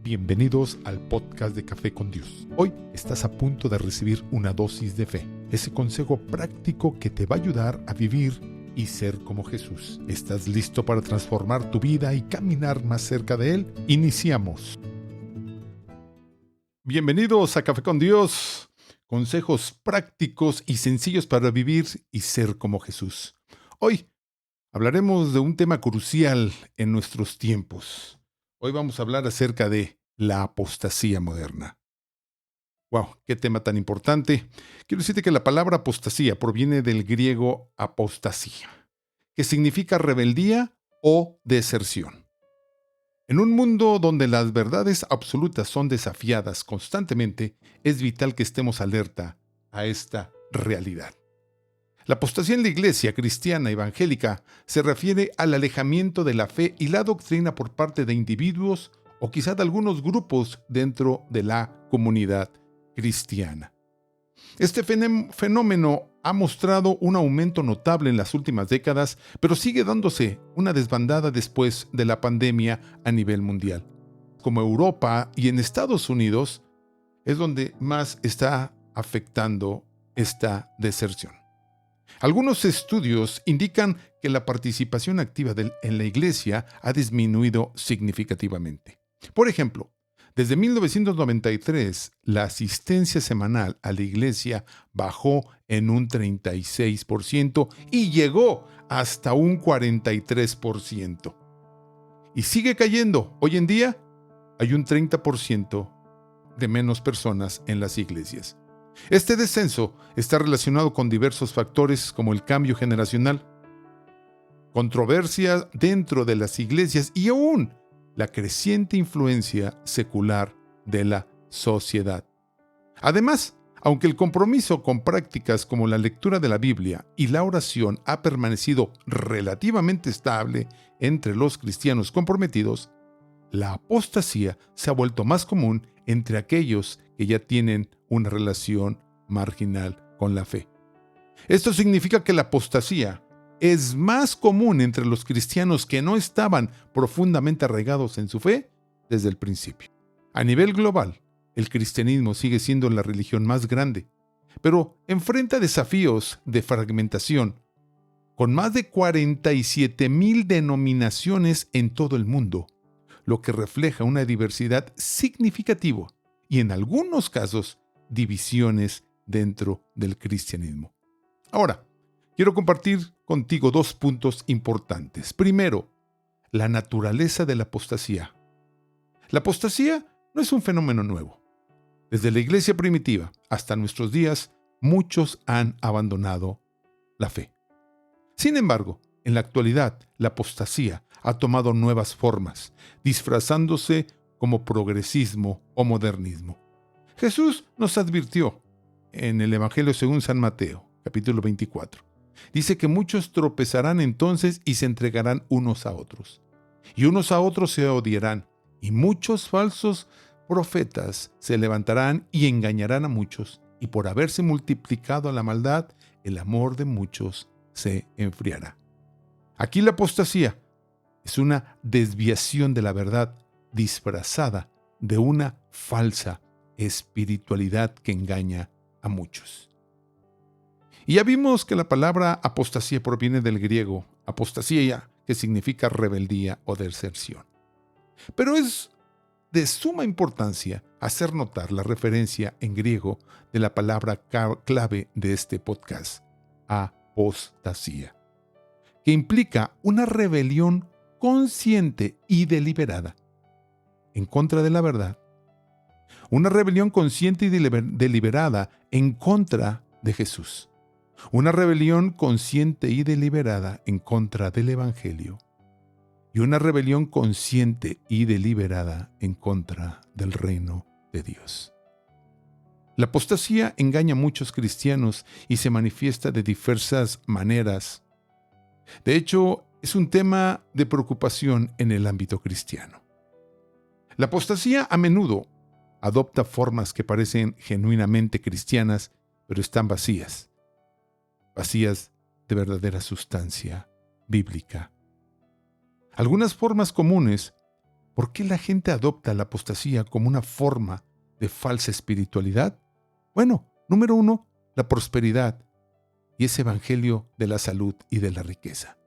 Bienvenidos al podcast de Café con Dios. Hoy estás a punto de recibir una dosis de fe, ese consejo práctico que te va a ayudar a vivir y ser como Jesús. ¿Estás listo para transformar tu vida y caminar más cerca de Él? Iniciamos. Bienvenidos a Café con Dios. Consejos prácticos y sencillos para vivir y ser como Jesús. Hoy hablaremos de un tema crucial en nuestros tiempos. Hoy vamos a hablar acerca de la apostasía moderna. ¡Wow! ¡Qué tema tan importante! Quiero decirte que la palabra apostasía proviene del griego apostasía, que significa rebeldía o deserción. En un mundo donde las verdades absolutas son desafiadas constantemente, es vital que estemos alerta a esta realidad. La apostasía en la iglesia cristiana evangélica se refiere al alejamiento de la fe y la doctrina por parte de individuos o quizá de algunos grupos dentro de la comunidad cristiana. Este fenómeno ha mostrado un aumento notable en las últimas décadas, pero sigue dándose una desbandada después de la pandemia a nivel mundial. Como Europa y en Estados Unidos es donde más está afectando esta deserción. Algunos estudios indican que la participación activa en la iglesia ha disminuido significativamente. Por ejemplo, desde 1993, la asistencia semanal a la iglesia bajó en un 36% y llegó hasta un 43%. Y sigue cayendo. Hoy en día hay un 30% de menos personas en las iglesias. Este descenso está relacionado con diversos factores como el cambio generacional, controversias dentro de las iglesias y aún la creciente influencia secular de la sociedad. Además, aunque el compromiso con prácticas como la lectura de la Biblia y la oración ha permanecido relativamente estable entre los cristianos comprometidos, la apostasía se ha vuelto más común entre aquellos que ya tienen una relación marginal con la fe. Esto significa que la apostasía es más común entre los cristianos que no estaban profundamente arraigados en su fe desde el principio. A nivel global, el cristianismo sigue siendo la religión más grande, pero enfrenta desafíos de fragmentación, con más de 47,000 denominaciones en todo el mundo, lo que refleja una diversidad significativa y en algunos casos divisiones dentro del cristianismo. Ahora, quiero compartir contigo dos puntos importantes. Primero, la naturaleza de la apostasía. La apostasía no es un fenómeno nuevo. Desde la iglesia primitiva hasta nuestros días, muchos han abandonado la fe. Sin embargo, en la actualidad, la apostasía ha tomado nuevas formas, disfrazándose como progresismo o modernismo. Jesús nos advirtió en el Evangelio según San Mateo, capítulo 24. Dice que muchos tropezarán entonces y se entregarán unos a otros. Y unos a otros se odiarán, y muchos falsos profetas se levantarán y engañarán a muchos, y por haberse multiplicado la maldad, el amor de muchos se enfriará. Aquí la apostasía es una desviación de la verdad disfrazada de una falsa espiritualidad que engaña a muchos. Y ya vimos que la palabra apostasía proviene del griego apostasía, que significa rebeldía o deserción. Pero es de suma importancia hacer notar la referencia en griego de la palabra clave de este podcast, apostasía, que implica una rebelión consciente y deliberada en contra de la verdad. Una rebelión consciente y deliberada en contra de Jesús. Una rebelión consciente y deliberada en contra del Evangelio. Y una rebelión consciente y deliberada en contra del reino de Dios. La apostasía engaña a muchos cristianos y se manifiesta de diversas maneras. De hecho, es un tema de preocupación en el ámbito cristiano. La apostasía a menudo adopta formas que parecen genuinamente cristianas, pero están vacías de verdadera sustancia bíblica. Algunas formas comunes ¿Por qué la gente adopta la apostasía como una forma de falsa espiritualidad? Bueno, número 1, la prosperidad y ese evangelio de la salud y de la riqueza.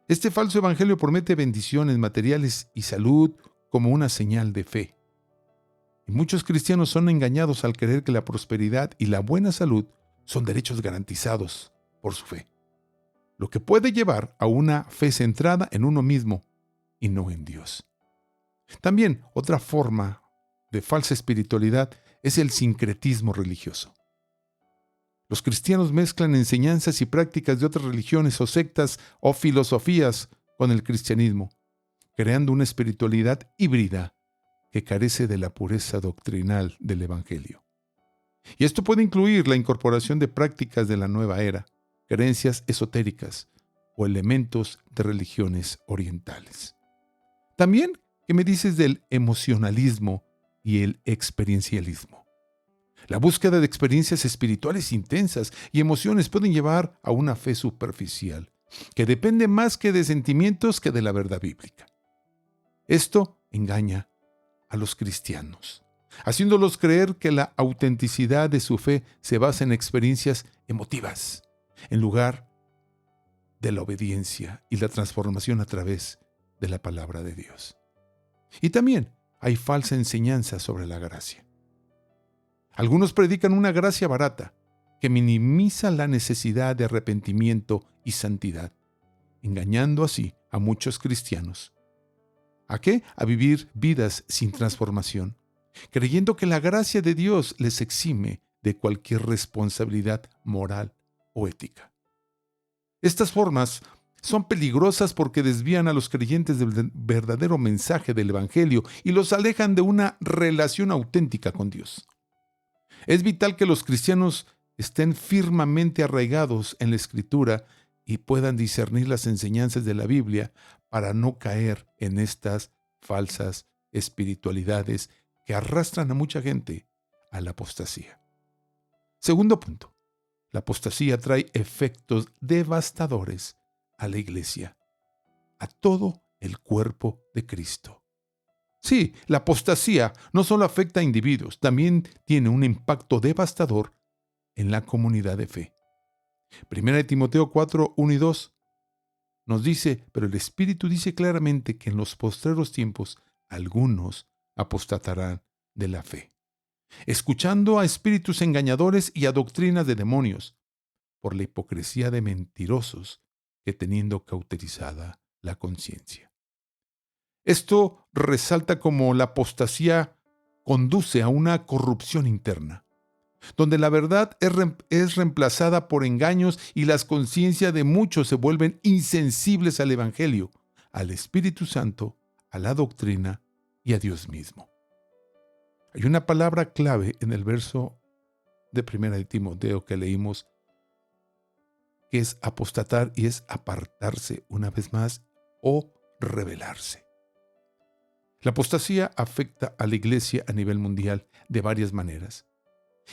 Este falso evangelio promete bendiciones materiales y salud como una señal de fe. Y muchos cristianos son engañados al creer que la prosperidad y la buena salud son derechos garantizados por su fe, lo que puede llevar a una fe centrada en uno mismo y no en Dios. También otra forma de falsa espiritualidad es el sincretismo religioso. Los cristianos mezclan enseñanzas y prácticas de otras religiones o sectas o filosofías con el cristianismo, creando una espiritualidad híbrida que carece de la pureza doctrinal del Evangelio. Y esto puede incluir la incorporación de prácticas de la nueva era, creencias esotéricas o elementos de religiones orientales. También, ¿qué me dices del emocionalismo y el experiencialismo? La búsqueda de experiencias espirituales intensas y emociones pueden llevar a una fe superficial, que depende más que de sentimientos que de la verdad bíblica. Esto engaña a los cristianos, haciéndolos creer que la autenticidad de su fe se basa en experiencias emotivas, en lugar de la obediencia y la transformación a través de la palabra de Dios. Y también hay falsa enseñanza sobre la gracia. Algunos predican una gracia barata que minimiza la necesidad de arrepentimiento y santidad, engañando así a muchos cristianos. ¿A qué? A vivir vidas sin transformación, creyendo que la gracia de Dios les exime de cualquier responsabilidad moral o ética. Estas formas son peligrosas porque desvían a los creyentes del verdadero mensaje del Evangelio y los alejan de una relación auténtica con Dios. Es vital que los cristianos estén firmemente arraigados en la Escritura y puedan discernir las enseñanzas de la Biblia para no caer en estas falsas espiritualidades que arrastran a mucha gente a la apostasía. Segundo punto, la apostasía trae efectos devastadores a la iglesia, a todo el cuerpo de Cristo. Sí, la apostasía no solo afecta a individuos, también tiene un impacto devastador en la comunidad de fe. Primera de Timoteo 4, 1 y 2 nos dice, pero el Espíritu dice claramente que en los postreros tiempos algunos apostatarán de la fe, escuchando a espíritus engañadores y a doctrinas de demonios, por la hipocresía de mentirosos que teniendo cauterizada la conciencia. Esto resalta cómo la apostasía conduce a una corrupción interna, donde la verdad es reemplazada por engaños y las conciencias de muchos se vuelven insensibles al Evangelio, al Espíritu Santo, a la doctrina y a Dios mismo. Hay una palabra clave en el verso de 1 de Timoteo que leímos, que es apostatar y es apartarse una vez más o rebelarse. La apostasía afecta a la iglesia a nivel mundial de varias maneras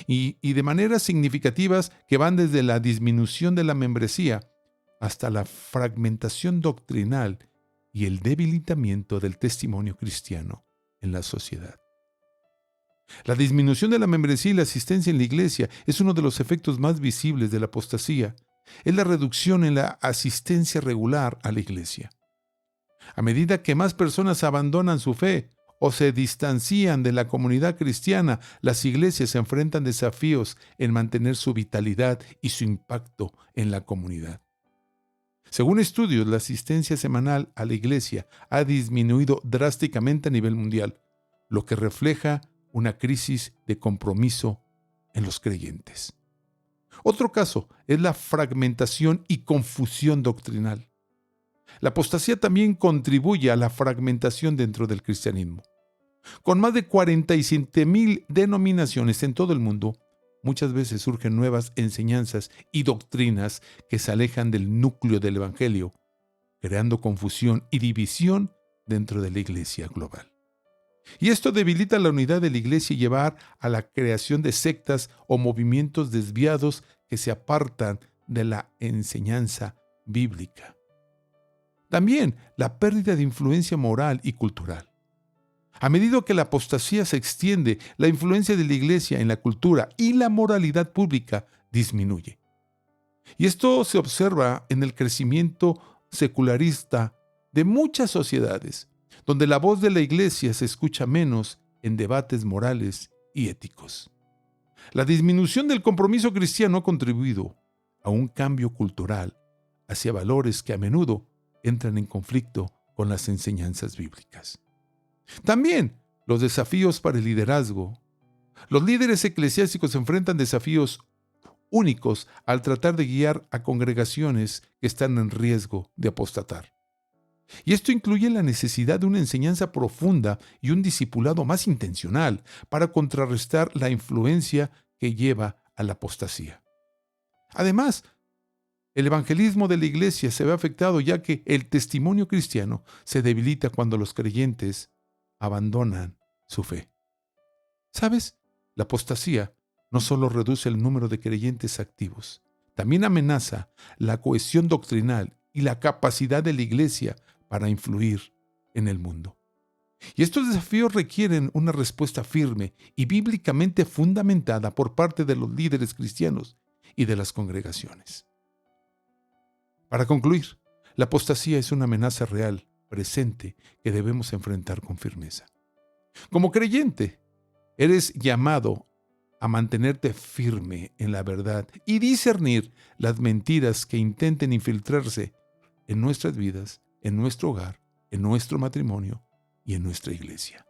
y de maneras significativas que van desde la disminución de la membresía hasta la fragmentación doctrinal y el debilitamiento del testimonio cristiano en la sociedad. La disminución de la membresía y la asistencia en la iglesia es uno de los efectos más visibles de la apostasía. Es la reducción en la asistencia regular a la iglesia. A medida que más personas abandonan su fe o se distancian de la comunidad cristiana, las iglesias se enfrentan desafíos en mantener su vitalidad y su impacto en la comunidad. Según estudios, la asistencia semanal a la iglesia ha disminuido drásticamente a nivel mundial, lo que refleja una crisis de compromiso en los creyentes. Otro caso es la fragmentación y confusión doctrinal. La apostasía también contribuye a la fragmentación dentro del cristianismo. Con más de 47,000 denominaciones en todo el mundo, muchas veces surgen nuevas enseñanzas y doctrinas que se alejan del núcleo del Evangelio, creando confusión y división dentro de la iglesia global. Y esto debilita la unidad de la iglesia y lleva a la creación de sectas o movimientos desviados que se apartan de la enseñanza bíblica. También la pérdida de influencia moral y cultural. A medida que la apostasía se extiende, la influencia de la iglesia en la cultura y la moralidad pública disminuye. Y esto se observa en el crecimiento secularista de muchas sociedades, donde la voz de la iglesia se escucha menos en debates morales y éticos. La disminución del compromiso cristiano ha contribuido a un cambio cultural hacia valores que a menudo entran en conflicto con las enseñanzas bíblicas. También los desafíos para el liderazgo. Los líderes eclesiásticos enfrentan desafíos únicos al tratar de guiar a congregaciones que están en riesgo de apostatar. Y esto incluye la necesidad de una enseñanza profunda y un discipulado más intencional para contrarrestar la influencia que lleva a la apostasía. Además, el evangelismo de la iglesia se ve afectado ya que el testimonio cristiano se debilita cuando los creyentes abandonan su fe. ¿Sabes? La apostasía no solo reduce el número de creyentes activos, también amenaza la cohesión doctrinal y la capacidad de la iglesia para influir en el mundo. Y estos desafíos requieren una respuesta firme y bíblicamente fundamentada por parte de los líderes cristianos y de las congregaciones. Para concluir, la apostasía es una amenaza real, presente, que debemos enfrentar con firmeza. Como creyente, eres llamado a mantenerte firme en la verdad y discernir las mentiras que intenten infiltrarse en nuestras vidas, en nuestro hogar, en nuestro matrimonio y en nuestra iglesia.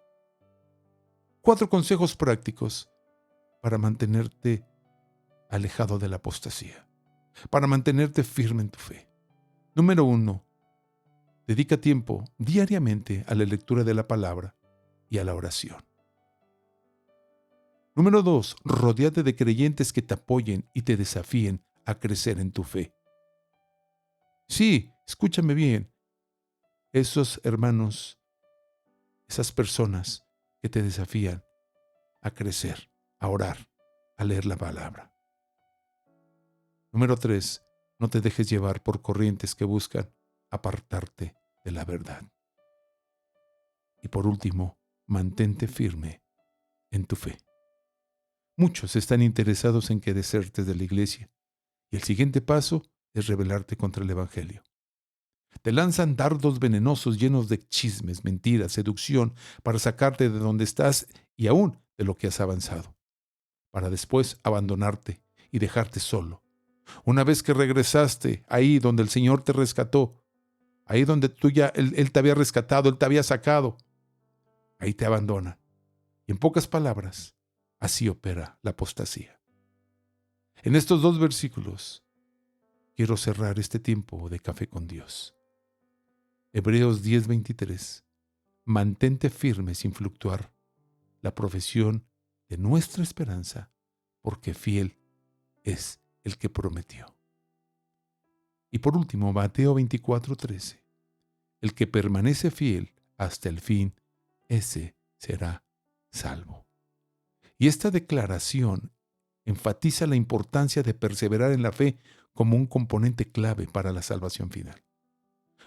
4 consejos prácticos para mantenerte alejado de la apostasía, para mantenerte firme en tu fe. Número 1. Dedica tiempo diariamente a la lectura de la palabra y a la oración. Número 2. Rodéate de creyentes que te apoyen y te desafíen a crecer en tu fe. Sí, escúchame bien. Esos hermanos, esas personas que te desafían a crecer, a orar, a leer la palabra. Número 3. No te dejes llevar por corrientes que buscan apartarte de la verdad. Y por último, mantente firme en tu fe. Muchos están interesados en que desertes de la iglesia, y el siguiente paso es rebelarte contra el Evangelio. Te lanzan dardos venenosos llenos de chismes, mentiras, seducción, para sacarte de donde estás y aún de lo que has avanzado, para después abandonarte y dejarte solo. Una vez que regresaste ahí donde el Señor te rescató, ahí donde Él te había rescatado, Él te había sacado, ahí te abandona. Y en pocas palabras, así opera la apostasía. En estos 2 versículos quiero cerrar este tiempo de café con Dios. Hebreos 10:23. Mantente firme sin fluctuar la profesión de nuestra esperanza, porque fiel es el que prometió. Y por último, Mateo 24:13. El que permanece fiel hasta el fin, ese será salvo. Y esta declaración enfatiza la importancia de perseverar en la fe como un componente clave para la salvación final.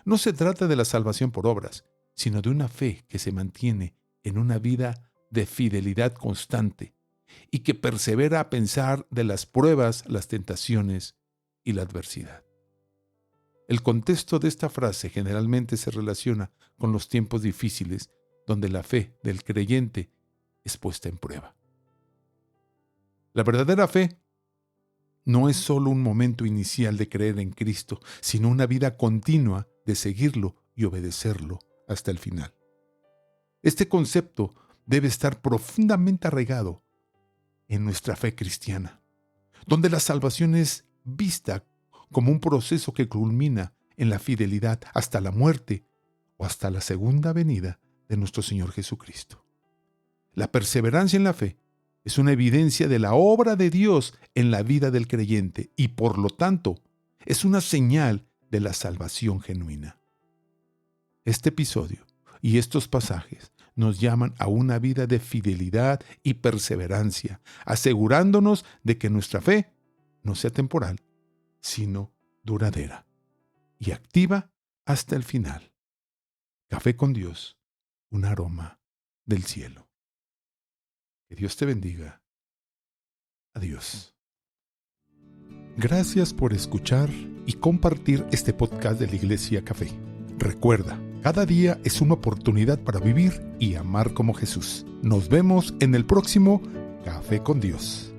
No se trata de la salvación por obras, sino de una fe que se mantiene en una vida de fidelidad constante y que persevera a pesar de las pruebas, las tentaciones y la adversidad. El contexto de esta frase generalmente se relaciona con los tiempos difíciles donde la fe del creyente es puesta en prueba. La verdadera fe no es solo un momento inicial de creer en Cristo, sino una vida continua de seguirlo y obedecerlo hasta el final. Este concepto debe estar profundamente arraigado en nuestra fe cristiana, donde la salvación es vista como un proceso que culmina en la fidelidad hasta la muerte o hasta la segunda venida de nuestro Señor Jesucristo. La perseverancia en la fe es una evidencia de la obra de Dios en la vida del creyente y, por lo tanto, es una señal de la salvación genuina. Este episodio y estos pasajes nos llaman a una vida de fidelidad y perseverancia, asegurándonos de que nuestra fe no sea temporal, sino duradera y activa hasta el final. Café con Dios, un aroma del cielo. Que Dios te bendiga. Adiós. Gracias por escuchar y compartir este podcast de la Iglesia Café. Recuerda, cada día es una oportunidad para vivir y amar como Jesús. Nos vemos en el próximo Café con Dios.